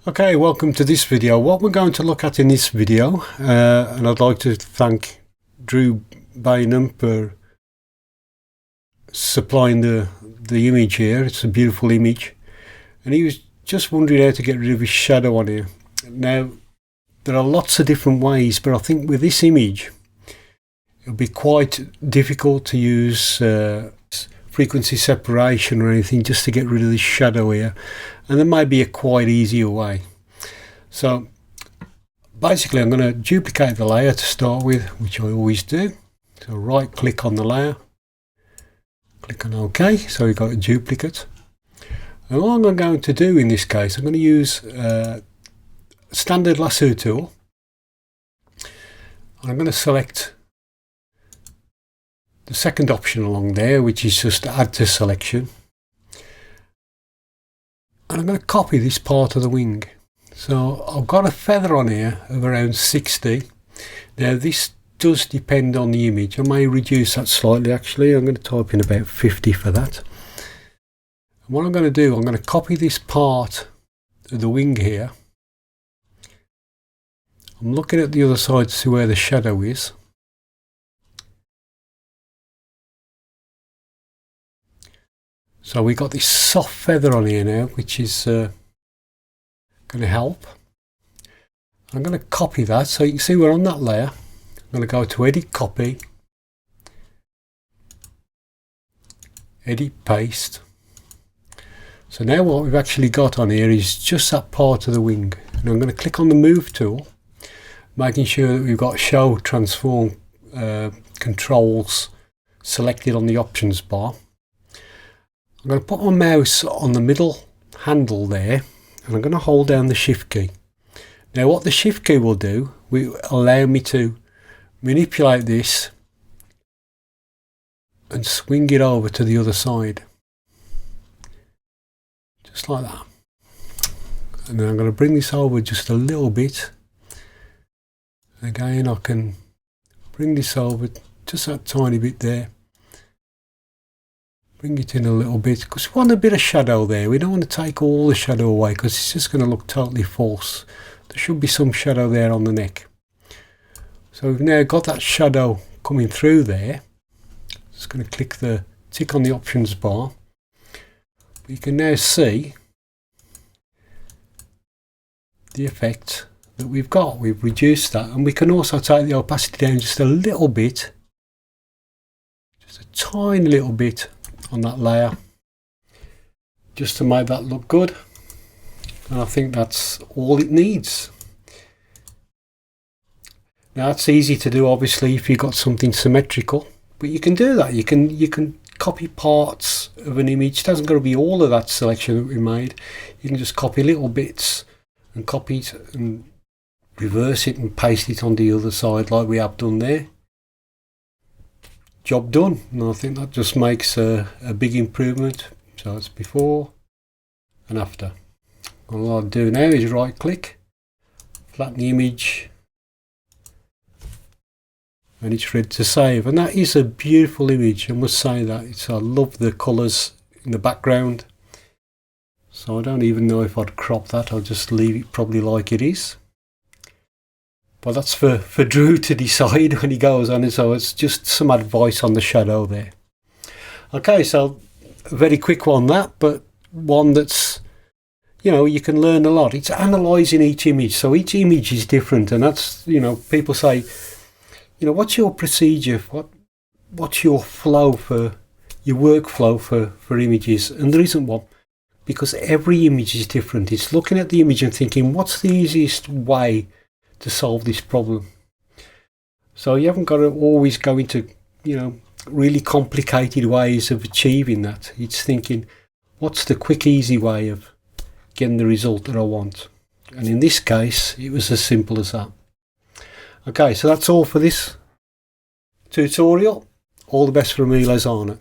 Okay, welcome to this video. What we're going to look at in this video, and I'd like to thank Drew Bainham for supplying the image here. It's a beautiful image, and he was just wondering how to get rid of his shadow on here. Now, there are lots of different ways, but I think with this image it'll be quite difficult to use frequency separation or anything just to get rid of this shadow here, and there might be a quite easier way. So basically I'm going to duplicate the layer to start with, which I always do. So right click on the layer, click on OK, so we've got a duplicate. And what I'm going to do in this case, I'm going to use standard lasso tool, and I'm going to select the second option along there, which is just add to selection, and I'm going to copy this part of the wing. So I've got a feather on here of around 60. Now this does depend on the image. I may reduce that slightly actually. I'm going to type in about 50 for that. And what I'm going to do, I'm going to copy this part of the wing here. I'm looking at the other side to see where the shadow is. So we got this soft feather on here now, which is going to help. I'm going to copy that, so you can see we're on that layer. I'm going to go to Edit Copy, Edit Paste. So now what we've actually got on here is just that part of the wing. And I'm going to click on the Move tool, making sure that we've got Show Transform Controls selected on the options bar. I'm going to put my mouse on the middle handle there, and I'm going to hold down the Shift key. Now what the Shift key will do, will allow me to manipulate this and swing it over to the other side. Just like that. And then I'm going to bring this over just a little bit. Again, I can bring this over just that tiny bit there. Bring it in a little bit, because we want a bit of shadow there. We don't want to take all the shadow away, because it's just going to look totally false. There should be some shadow there on the neck. So we've now got that shadow coming through there. Just going to click the tick on the options bar. But you can now see the effect that we've got. We've reduced that, and we can also take the opacity down just a little bit, just a tiny little bit on that layer, just to make that look good. And I think that's all it needs. Now that's easy to do obviously if you've got something symmetrical, but you can do that. You can copy parts of an image. It doesn't got to be all of that selection that we made. You can just copy little bits and copy it and reverse it and paste it on the other side like we have done there. Job done. And I think that just makes a big improvement. So it's before and after. And what I'll do now is right click, flatten the image, and it's ready to save. And that is a beautiful image, I must say that. I love the colours in the background. So I don't even know if I'd crop that. I'll just leave it probably like it is. But that's for Drew to decide when he goes on it, so it's just some advice on the shadow there. Okay, so a very quick one that, but one that's, you know, you can learn a lot. It's analysing each image, so each image is different, and that's, you know, people say, you know, what's your procedure, what's your flow for, your workflow for images? And there isn't one, because every image is different. It's looking at the image and thinking, what's the easiest way to solve this problem? So you haven't got to always go into, you know, really complicated ways of achieving that. It's thinking, what's the quick, easy way of getting the result that I want? And in this case, it was as simple as that. Okay, so that's all for this tutorial. All the best from me, Les Arnott.